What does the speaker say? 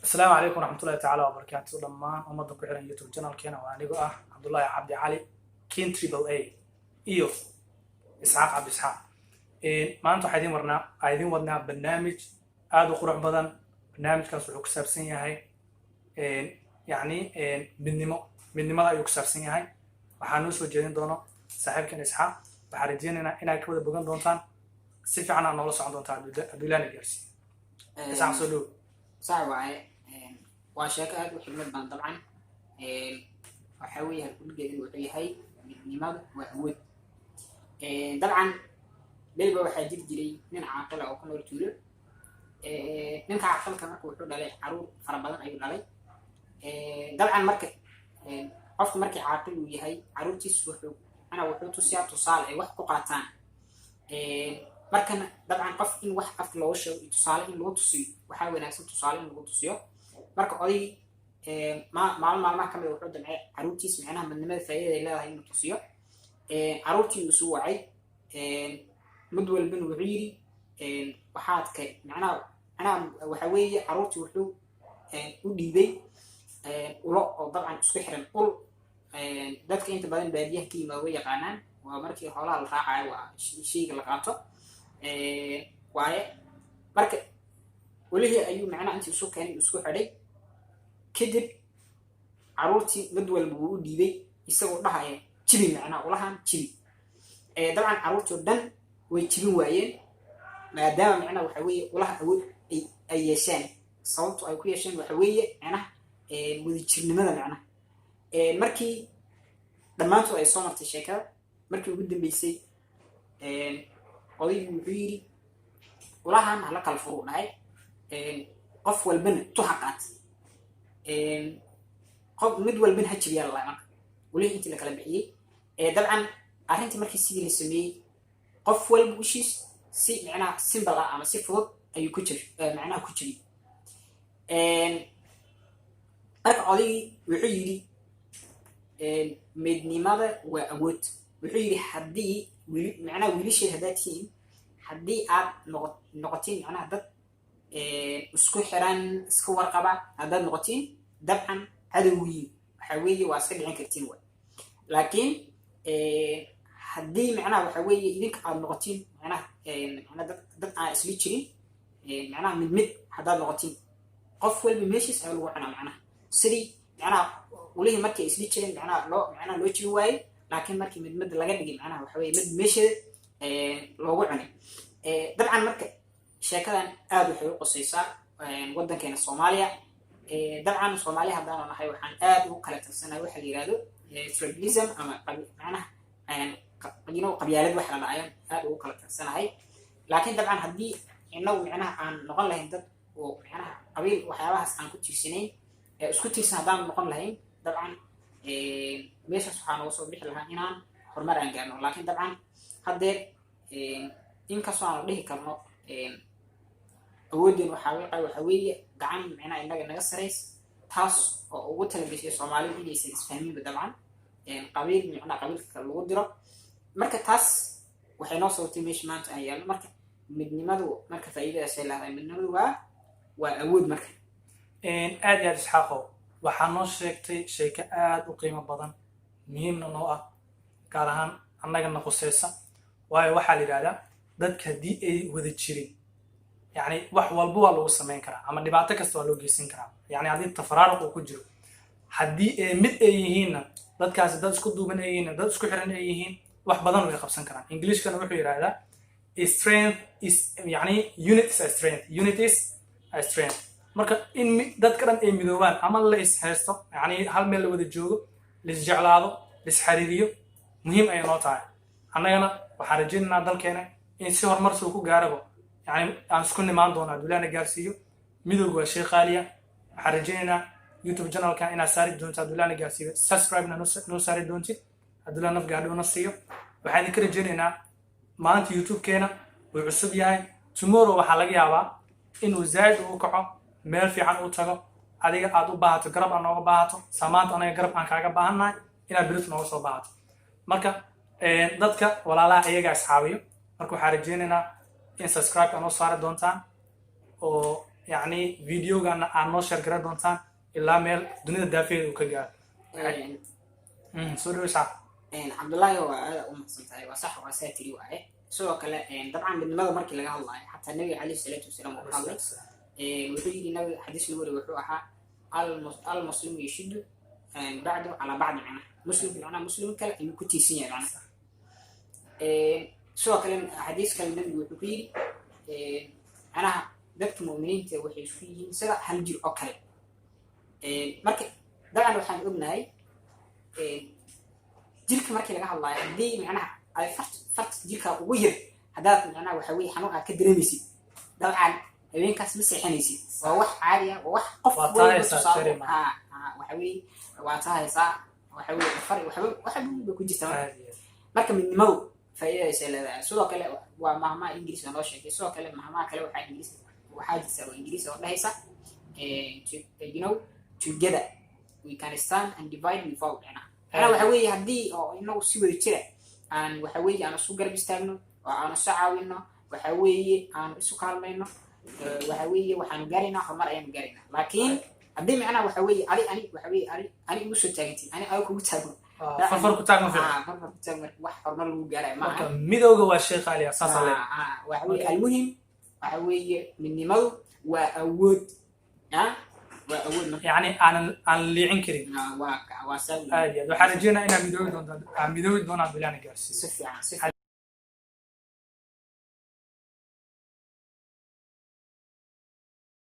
السلام عليكم ورحمة الله تعالى وبركاته دمان umada ku xiran YouTube channel-keena waa anigu Cabdullaahi Cabdi Cali King Triple A iyo Isxaaq Cabdi Isxaaq maanta waxaan idin wadnaa barnaamij aad u qurux badan barnaamijkaas wuxuu ku saabsan yahay midnimada ayuu ku saabsan yahay waxaan noo soo jeedin doono saaxiibkan Isxaaq waxaan rajeynaynaa inaad ka wada bogan doontaan si fiican aad noola socon doontaan Abdullaahi Gaarsi Isxaaq soo dhow صعب وشاكات وحلمت بان طبعا وحاويها كل جديد وحيهاي نماذج وعود طبعا بلبا waxaa jiri jiray nin caaqil ah oo ka nool tuulo ninka caaqilka markuu wuxuu dhalay caruur fara badan ayuu dhalay dabcan marka qofka markii caaqil uu yahay caruurtiisu wuxuu tusiyaa tusaale ay wax ku qaataan markana dabcan qof in wax af loo sheego tusaale in lagu tusiyo waxaa wanaagsan tusaale in lagu tusiyo marka oday maalmaha kamid wuxuu damcay caruurtiis macnaha midnimada faa'iidada ay leedahay inuu tusiyo caruurtii uu soo wacay mid walba wuxuu yiri waxaad ka macnaha waxa weeye caruurtii wuxuu u dhiibay ulo oo dabcan isku xiran ul dadka inta badan baadiyaha ka yimaado way yaqaanaan waa markii xoolaha la raacayo waa shayga la qaato waaye marka walihii ayuu macnaha intii isu keenay isku xidhay kadib caruurtii mid walba wuu u dhiibay isagoo dhahaya jibi macnaha ulahan jibi dabcan caruurtii dhan way jibin waayeen maadaama macnaha waxa weeye ulaha awood ay yeesheen sababtu ay ku yeesheen waxa weeye macnaha wadajirnimada macnaha markii dhammaantood ay soo martay sheekada markii ugu dambeysay odaygu wuxuu yiri ulahan hala kala furu dhahay qof walbana tuxaqaat qof mid walbana ha jibiyaa la marka wali intii la kala bixiyay dabcan arrintii markii sidii la sameeyay qof walba ushiis si macnaha simple ah ama si fudud ayuu ku jiri macnaha ku jiri marka odaygu wuxuu yiri midnimada waa awood wuxuu yiri haddii macnaha wiilashii hadaatiin haddii aad noqotiin macnaha dad isku xiran isku warqaba haddaad noqotiin dabcan cadowgiin waxa weeye waa iska dhicin kartiin way laakiin haddii macnaha waxa weeye idinka aad noqotiin macnaha dad aan isla jirin macnaha mid haddaad noqotiin qof walba meeshiis ayaa lagu cunaa macnaha sidii macnaha walihii markii ay isla jirin macnaha loo jiri waayey laakiin markii mid laga dhigay macnaha waxa weeye mid meesheeda loogu cunay dabcan marka sheekadan aad waxay u qosaysaa waddankeena Soomaaliya dabcan Soomaaliya haddaan nahay waxaan aad ugu kala tagsanahay waxa la yiraahdo tribalism ama macnaha qabyaalad wax la dhacayo aad ugu kala tagsanahay laakiin dabcan haddii inagu macnaha aan noqon lahayn dad oo macnaha qabiil waxyaabahaas aan ku tiirsanayn isku tiirsan haddaan noqon lahayn dabcan meeshaas waxaa nooga soo bixi lahaa inaan horumar aan gaarno laakiin dabcan haddee inkastoo aan dhihi karno awoodeen waxa weeye gacan macnaha inaga naga sarays taas oo ugu talagashay Soomaalidu inaysan isfahminba dabcan qabiil macnaha qabiilka kale lagu diro marka taas waxay noo sababtay meesha maanta aan yaalno marka midnimadu marka faa'iidadaas ay leedahay midnimadu waa awood marka aad iyo aad Isxaaqo waxaa noo sheegtay sheeko aad u qiimo badan muhiimna noo ah gaar ahaan annagana qusaysa waayo waxaa la yidhahdaa dadka haddii ay wada jirin يعني wax walba waa lagu sameyn karaa ama dhibaato kasta waa loo geysan karaa yani haddii tafaraaruq uu ku jiro haddii mid ay yihiinna dadkaasi dad isku duuban ay yihiin dad isku xiran ay yihiin wax badan way qabsan karaan Englishkana wuxuu yiraahdaa strength is yani unit is a strength unit is a strength marka in dadka dhan ay midoobaan ama la is haysto yani hal meel la wada joogo la is jeclaado la is xariiriyo muhiim ay noo tahay annagana waxaan rajaynaynaa dalkeena in si horumar soo ku gaarabo يعني أنسكن ما عندنا دولانا جارسيو ميدو شيء خالية حرجينا يوتيوب channel كان إنا ساري دونت دولانا جارسيو سبسكرايب نو ساري دونتي دولانا في قاعدة ونصيو وحين كل جينا ما أنت يوتيوب كنا وعصب ياي tomorrow وحلاقي عبا إنه زاد وقعه ميل في عن أوتها هذه أدو باهتو قرب أنا باهتو سامات أنا قرب أنا كاجا باهنا إنا بريت نوصل باهتو مركا ضدك ولا لا أي جالس حاوي مركو حرجينا in subscribe ka noo saari doontaan oo يعني فيديوغانا aan noo share garan doontaan ilaa meel dunida daafeeda uu ka gaaro soo dhawo Isxaaq cabdullaahi waa aad u mahadsantahay waa sax waa saa tiri waaye sidoo kale dabcan midnimada markii laga hadlaayo xataa nabiga calayhi salaatu wasalaam uu ka hadlay wuxuu yidhi nabiga xadiis lagu wariyo wuxuu ahaa almuslimu yashidu bacdu calaa bacdi macnaha muslimka macnaha muslim kale ayuu ku tiirsan yahay macnaha sidoo kale xadiis kale nabigu wuxuu ku yidhi macnaha dadka mu'miniinta waxay isku yihiin sida hal jir oo kale marka dabcan waxaan ognahay jirka markii laga hadlaayo haddii macnaha ay fart jirka ugu yar haddaad macnaha waxa weeye xanuun aad ka dareemaysid dabcan habeenkaas ma seexanaysid waa wax caadi ah waa wax qof waxa weeye waa tahaysaa waxa weeye far waxa ku jirta marka midnimadu faa'iidaysa leedahay sidoo kale waa mahmaa ingiriis oo noo sheegay sidoo kale mahmaa kale waxaa jirta oo ingiriis oo dhahaysa you know together we can stand and divide we fall macnaha waxa weeye haddii oo inagu si wada jira aan waxa weeye aan isu garab istaagno oo aan isu caawino waxa weeye aan isu kaalmayno waxa weeye waxaan gaaraynaa horumar ayaan gaaraynaa laakiin haddii macnaha waxa weeye waxa weeye ani igu soo taagantiin ani ay kugu taago farfar ku taagan farfar ku taagan wax horumar lagu gaarayo marka midowga waa shay qaali ah saas alle waxa weeye almuhim waxa weeye midnimadu waa awood يعني أنا liicin karin waa aad waxaan rajeynayaa inaan midoobi doonaan bilaana gaarsiiyo si fiican